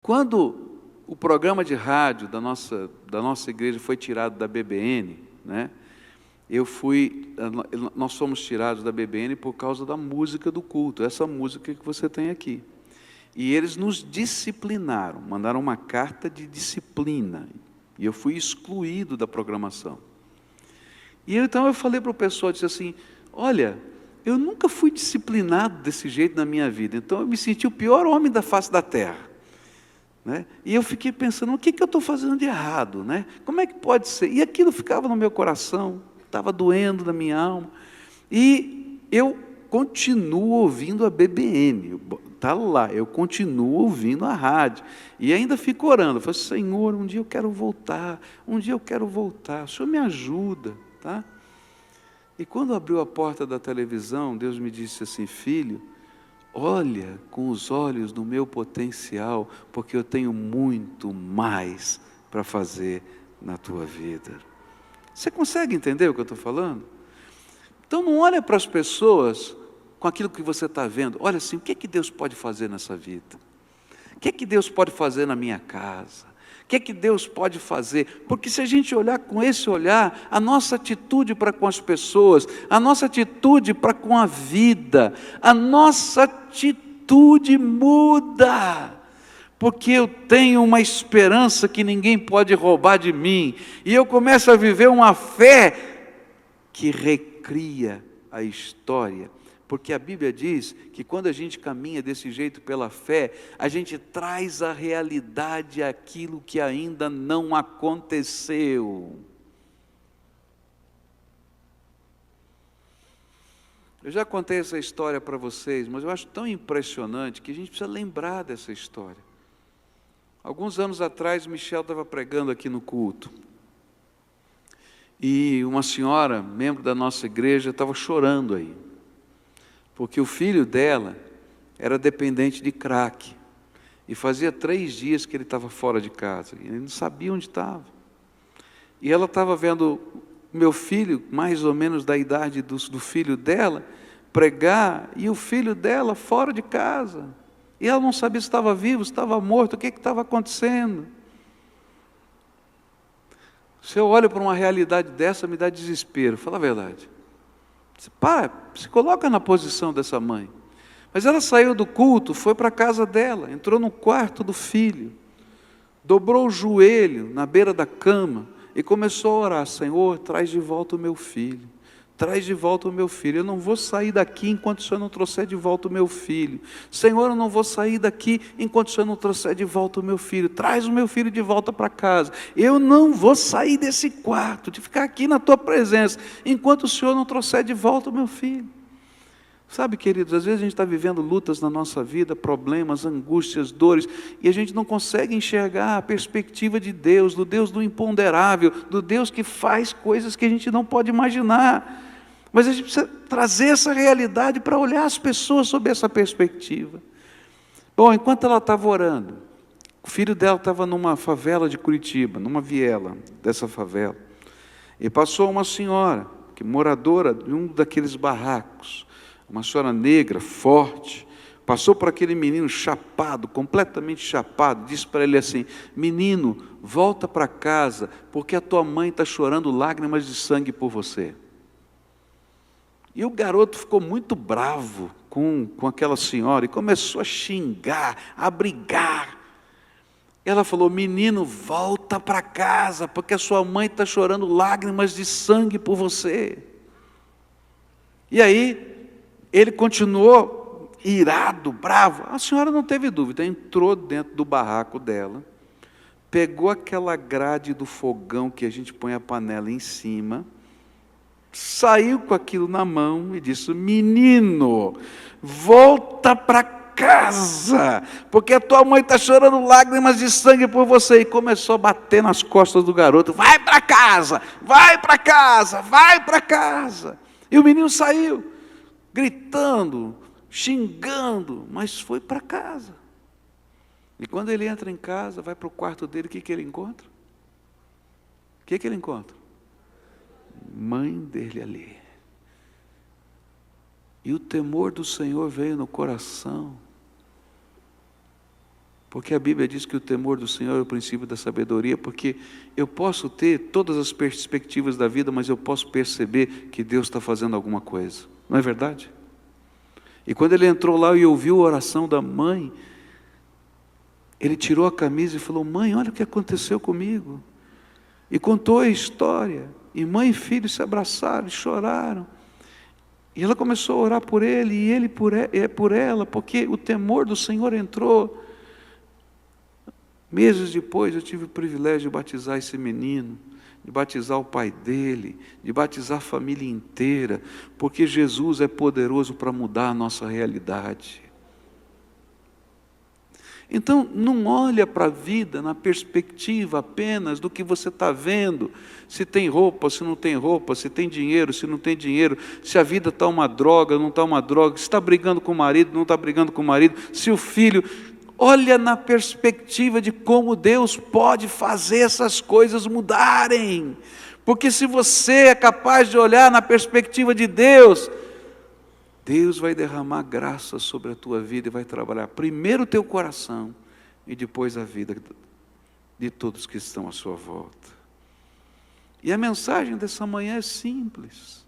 Quando o programa de rádio da nossa igreja foi tirado da BBN, né? Nós fomos tirados da BBN por causa da música do culto, essa música que você tem aqui. E eles nos disciplinaram, mandaram uma carta de disciplina, e eu fui excluído da programação. E então eu falei para o pessoal, disse assim, olha, eu nunca fui disciplinado desse jeito na minha vida, então eu me senti o pior homem da face da terra. Né? E eu fiquei pensando, o que eu estou fazendo de errado? Né? Como é que pode ser? E aquilo ficava no meu coração, estava doendo na minha alma. E eu continuo ouvindo a BBN, está lá, eu continuo ouvindo a rádio. E ainda fico orando, eu falo, Senhor, um dia eu quero voltar, o Senhor me ajuda. Tá? E quando abriu a porta da televisão, Deus me disse assim, filho, olha com os olhos do meu potencial, porque eu tenho muito mais para fazer na tua vida. Você consegue entender o que eu estou falando? Então não olha para as pessoas com aquilo que você está vendo, olha assim, o que é que Deus pode fazer nessa vida? O que é que Deus pode fazer na minha casa? O que é que Deus pode fazer? Porque se a gente olhar com esse olhar, a nossa atitude para com as pessoas, a nossa atitude para com a vida, a nossa atitude muda. Porque eu tenho uma esperança que ninguém pode roubar de mim. E eu começo a viver uma fé que recria a história. Porque a Bíblia diz que quando a gente caminha desse jeito pela fé, a gente traz à realidade aquilo que ainda não aconteceu. Eu já contei essa história para vocês, mas eu acho tão impressionante que a gente precisa lembrar dessa história. Alguns anos atrás, Michel estava pregando aqui no culto. E uma senhora, membro da nossa igreja, estava chorando aí. Porque o filho dela era dependente de crack. E fazia 3 dias que ele estava fora de casa. E ele não sabia onde estava. E ela estava vendo meu filho, mais ou menos da idade do filho dela, pregar, e o filho dela fora de casa. E ela não sabia se estava vivo, se estava morto, o que estava acontecendo. Se eu olho para uma realidade dessa, me dá desespero, fala a verdade. Se coloca na posição dessa mãe. Mas ela saiu do culto, foi para a casa dela, entrou no quarto do filho, dobrou o joelho na beira da cama e começou a orar, Senhor, traz de volta o meu filho. Traz de volta o meu filho, eu não vou sair daqui enquanto o Senhor não trouxer de volta o meu filho. Senhor, eu não vou sair daqui enquanto o Senhor não trouxer de volta o meu filho. Traz o meu filho de volta para casa. Eu não vou sair desse quarto, de ficar aqui na tua presença, enquanto o Senhor não trouxer de volta o meu filho. Sabe, queridos, às vezes a gente está vivendo lutas na nossa vida, problemas, angústias, dores, e a gente não consegue enxergar a perspectiva de Deus, do Deus do imponderável, do Deus que faz coisas que a gente não pode imaginar. Mas a gente precisa trazer essa realidade para olhar as pessoas sob essa perspectiva. Bom, enquanto ela estava orando, o filho dela estava numa favela de Curitiba, numa viela dessa favela, e passou uma senhora, que moradora de um daqueles barracos, uma senhora negra, forte, passou por aquele menino chapado, completamente chapado, disse para ele assim, menino, volta para casa, porque a tua mãe está chorando lágrimas de sangue por você. E o garoto ficou muito bravo com aquela senhora e começou a xingar, a brigar. Ela falou, menino, volta para casa, porque a sua mãe está chorando lágrimas de sangue por você. E aí, ele continuou irado, bravo. A senhora não teve dúvida, entrou dentro do barraco dela, pegou aquela grade do fogão que a gente põe a panela em cima, saiu com aquilo na mão e disse, menino, volta para casa, porque a tua mãe está chorando lágrimas de sangue por você. E começou a bater nas costas do garoto, vai para casa, vai para casa, vai para casa. E o menino saiu, gritando, xingando, mas foi para casa. E quando ele entra em casa, vai para o quarto dele, o que ele encontra? O que ele encontra? Mãe dele ali. E o temor do Senhor veio no coração. Porque a Bíblia diz que o temor do Senhor é o princípio da sabedoria, porque eu posso ter todas as perspectivas da vida, mas eu posso perceber que Deus está fazendo alguma coisa. Não é verdade? E quando ele entrou lá e ouviu a oração da mãe, ele tirou a camisa e falou: mãe, olha o que aconteceu comigo. E contou a história. E mãe e filho se abraçaram e choraram. E ela começou a orar por ele, e ele por ela, porque o temor do Senhor entrou. Meses depois eu tive o privilégio de batizar esse menino, de batizar o pai dele, de batizar a família inteira, porque Jesus é poderoso para mudar a nossa realidade. Então, não olha para a vida na perspectiva apenas do que você está vendo, se tem roupa, se não tem roupa, se tem dinheiro, se não tem dinheiro, se a vida está uma droga, não está uma droga, se está brigando com o marido, não está brigando com o marido, se o filho... Olha na perspectiva de como Deus pode fazer essas coisas mudarem. Porque se você é capaz de olhar na perspectiva de Deus, Deus vai derramar graça sobre a tua vida e vai trabalhar primeiro o teu coração e depois a vida de todos que estão à sua volta. E a mensagem dessa manhã é simples.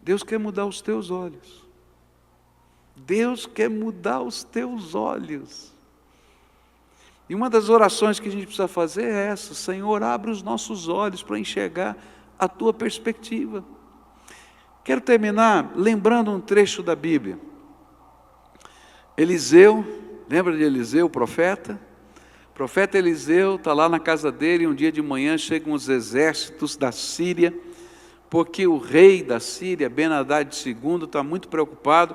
Deus quer mudar os teus olhos. Deus quer mudar os teus olhos. E uma das orações que a gente precisa fazer é essa: Senhor, abre os nossos olhos para enxergar a tua perspectiva. Quero terminar lembrando um trecho da Bíblia. Eliseu, lembra de Eliseu, o profeta? O profeta Eliseu está lá na casa dele, e um dia de manhã chegam os exércitos da Síria, porque o rei da Síria, Ben-Hadad II, está muito preocupado,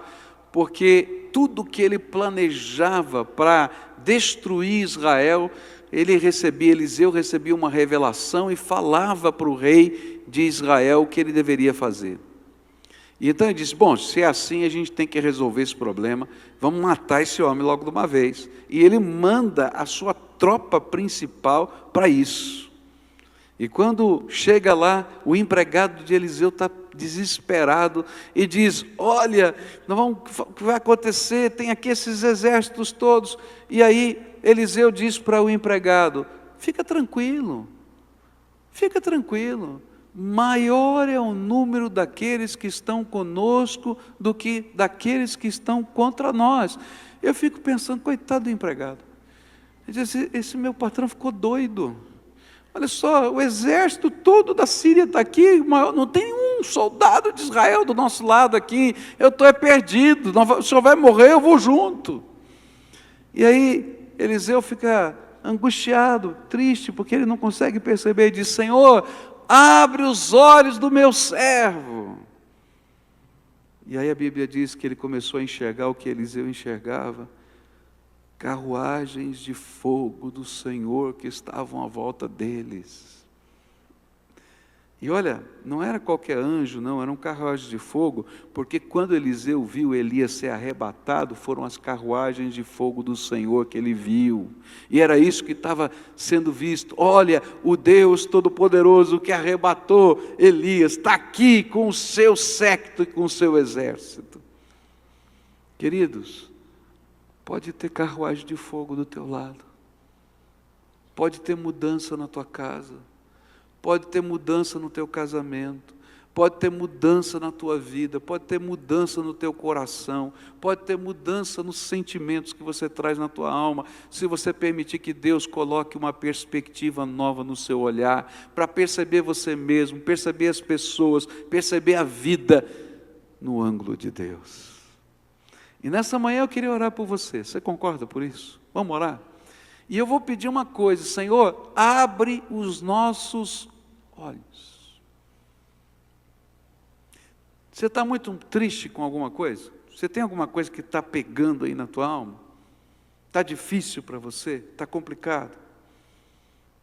porque tudo que ele planejava para destruir Israel, Eliseu recebia uma revelação e falava para o rei de Israel o que ele deveria fazer. E então ele disse: bom, se é assim, a gente tem que resolver esse problema, vamos matar esse homem logo de uma vez. E ele manda a sua tropa principal para isso. E quando chega lá, o empregado de Eliseu está desesperado e diz: olha, o que vai acontecer? Tem aqui esses exércitos todos. E aí Eliseu diz para o empregado: fica tranquilo, maior é o número daqueles que estão conosco do que daqueles que estão contra nós. Eu fico pensando, coitado do empregado, ele diz: esse meu patrão ficou doido. Olha só, o exército todo da Síria está aqui, não tem um soldado de Israel do nosso lado aqui, eu estou perdido, o senhor vai morrer, eu vou junto. E aí Eliseu fica angustiado, triste, porque ele não consegue perceber, e diz: Senhor, abre os olhos do meu servo. E aí a Bíblia diz que ele começou a enxergar o que Eliseu enxergava: carruagens de fogo do Senhor que estavam à volta deles. E olha, não era qualquer anjo, não, eram carruagens de fogo, porque quando Eliseu viu Elias ser arrebatado, foram as carruagens de fogo do Senhor que ele viu, e era isso que estava sendo visto. Olha, o Deus Todo-Poderoso que arrebatou Elias está aqui com o seu séquito e com o seu exército. Queridos, pode ter carruagem de fogo do teu lado, pode ter mudança na tua casa, pode ter mudança no teu casamento, pode ter mudança na tua vida, pode ter mudança no teu coração, pode ter mudança nos sentimentos que você traz na tua alma, se você permitir que Deus coloque uma perspectiva nova no seu olhar, para perceber você mesmo, perceber as pessoas, perceber a vida no ângulo de Deus. E nessa manhã eu queria orar por você. Você concorda por isso? Vamos orar? E eu vou pedir uma coisa: Senhor, abre os nossos olhos. Você está muito triste com alguma coisa? Você tem alguma coisa que está pegando aí na tua alma? Está difícil para você? Está complicado?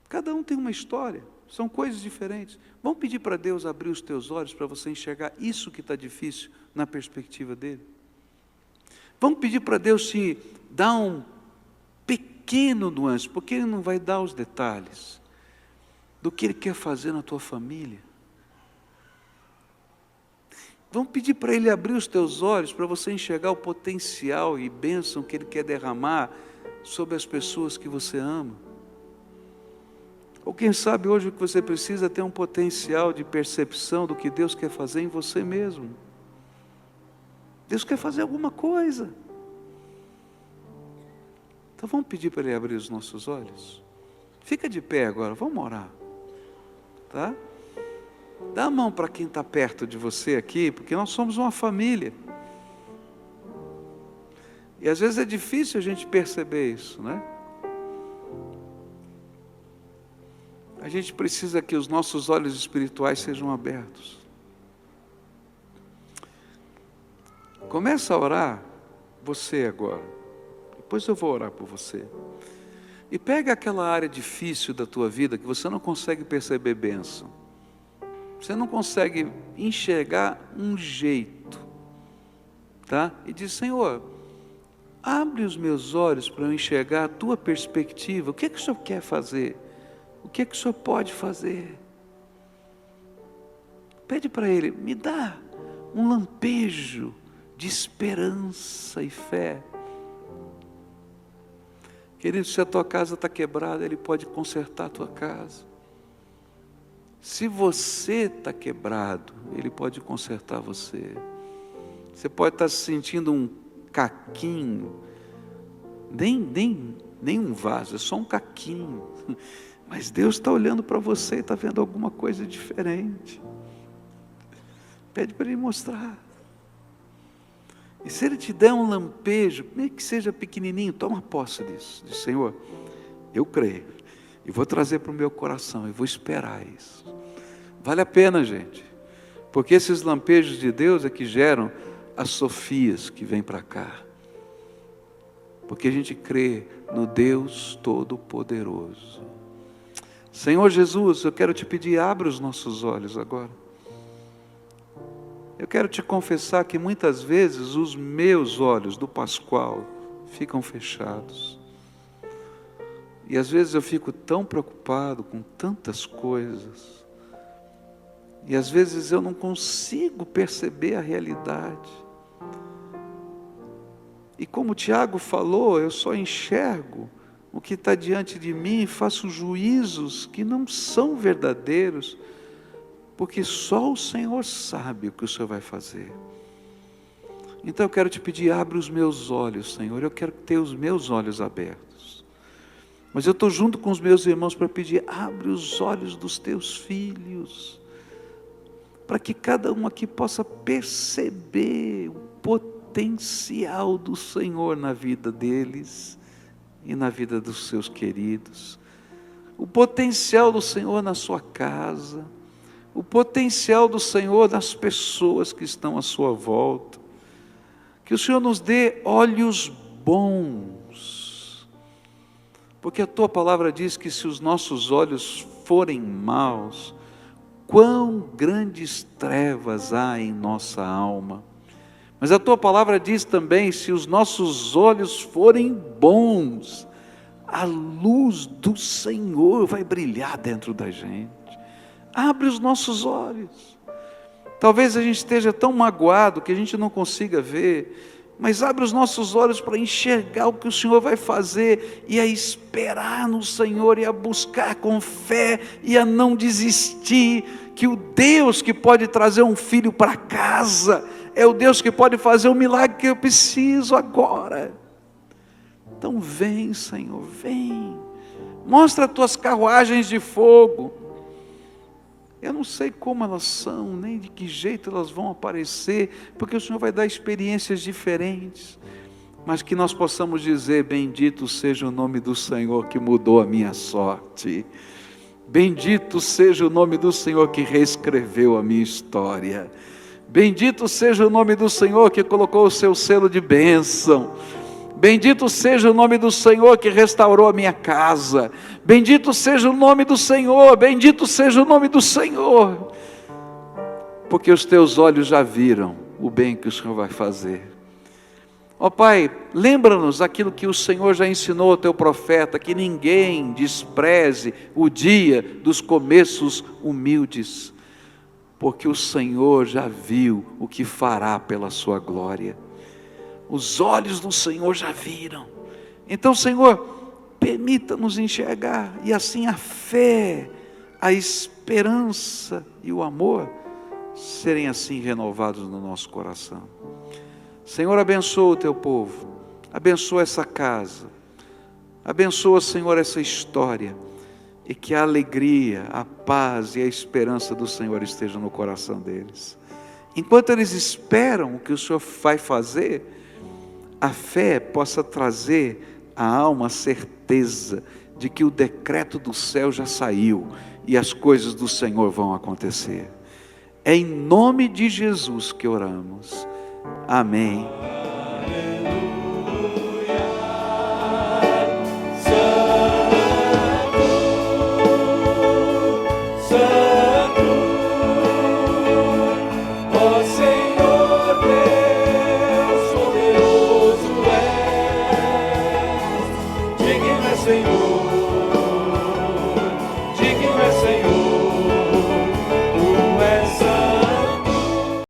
Cada um tem uma história, são coisas diferentes. Vamos pedir para Deus abrir os teus olhos para você enxergar isso que está difícil na perspectiva dele. Vamos pedir para Deus te dar um pequeno nuance, porque Ele não vai dar os detalhes do que Ele quer fazer na tua família. Vamos pedir para Ele abrir os teus olhos para você enxergar o potencial e bênção que Ele quer derramar sobre as pessoas que você ama. Ou quem sabe hoje o que você precisa é ter um potencial de percepção do que Deus quer fazer em você mesmo. Deus quer fazer alguma coisa. Então vamos pedir para Ele abrir os nossos olhos. Fica de pé agora, vamos orar. Tá? Dá a mão para quem está perto de você aqui, porque nós somos uma família. E às vezes é difícil a gente perceber isso, né? A gente precisa que os nossos olhos espirituais sejam abertos. Começa a orar você agora. Depois eu vou orar por você. E pega aquela área difícil da tua vida que você não consegue perceber bênção. Você não consegue enxergar um jeito. Tá? E diz: Senhor, abre os meus olhos para eu enxergar a tua perspectiva. O que é que o Senhor quer fazer? O que é que o Senhor pode fazer? Pede para Ele, me dá um lampejo de esperança e fé. Querido, se a tua casa está quebrada, Ele pode consertar a tua casa. Se você está quebrado, Ele pode consertar você. Você pode estar se sentindo um caquinho, nem um vaso, é só um caquinho. Mas Deus está olhando para você e está vendo alguma coisa diferente. Pede para Ele mostrar. E se Ele te der um lampejo, nem que seja pequenininho, toma posse disso. Diz: Senhor, eu creio, e vou trazer para o meu coração, e vou esperar isso. Vale a pena, gente, porque esses lampejos de Deus é que geram as Sofias que vêm para cá. Porque a gente crê no Deus Todo-Poderoso. Senhor Jesus, eu quero te pedir, abre os nossos olhos agora. Eu quero te confessar que muitas vezes os meus olhos do Pascoal ficam fechados. E às vezes eu fico tão preocupado com tantas coisas. E às vezes eu não consigo perceber a realidade. E como o Tiago falou, eu só enxergo o que está diante de mim e faço juízos que não são verdadeiros, porque só o Senhor sabe o que o Senhor vai fazer. Então eu quero te pedir, abre os meus olhos, Senhor, eu quero ter os meus olhos abertos. Mas eu estou junto com os meus irmãos para pedir, abre os olhos dos teus filhos, para que cada um aqui possa perceber o potencial do Senhor na vida deles e na vida dos seus queridos, o potencial do Senhor na sua casa, o potencial do Senhor nas pessoas que estão à sua volta. Que o Senhor nos dê olhos bons, porque a tua palavra diz que se os nossos olhos forem maus, quão grandes trevas há em nossa alma. Mas a tua palavra diz também, se os nossos olhos forem bons, a luz do Senhor vai brilhar dentro da gente. Abre os nossos olhos. Talvez a gente esteja tão magoado que a gente não consiga ver, mas abre os nossos olhos para enxergar o que o Senhor vai fazer, e a esperar no Senhor, e a buscar com fé, e a não desistir, que o Deus que pode trazer um filho para casa, é o Deus que pode fazer o milagre que eu preciso agora. Então vem, Senhor, vem, mostra as tuas carruagens de fogo. Eu não sei como elas são, nem de que jeito elas vão aparecer, porque o Senhor vai dar experiências diferentes, mas que nós possamos dizer, bendito seja o nome do Senhor que mudou a minha sorte, bendito seja o nome do Senhor que reescreveu a minha história, bendito seja o nome do Senhor que colocou o seu selo de bênção, bendito seja o nome do Senhor que restaurou a minha casa, bendito seja o nome do Senhor, bendito seja o nome do Senhor, porque os teus olhos já viram o bem que o Senhor vai fazer. Ó Pai, lembra-nos aquilo que o Senhor já ensinou ao teu profeta, que ninguém despreze o dia dos começos humildes, porque o Senhor já viu o que fará pela sua glória. Os olhos do Senhor já viram, Então, Senhor, permita-nos enxergar, e assim a fé, a esperança e o amor serem assim renovados no nosso coração. Senhor, abençoa o teu povo, abençoa essa casa, abençoa, Senhor, essa história, e que a alegria, a paz e a esperança do Senhor estejam no coração deles. Enquanto eles esperam o que o Senhor vai fazer, a fé possa trazer à alma a certeza de que o decreto do céu já saiu e as coisas do Senhor vão acontecer. É em nome de Jesus que oramos. Amém.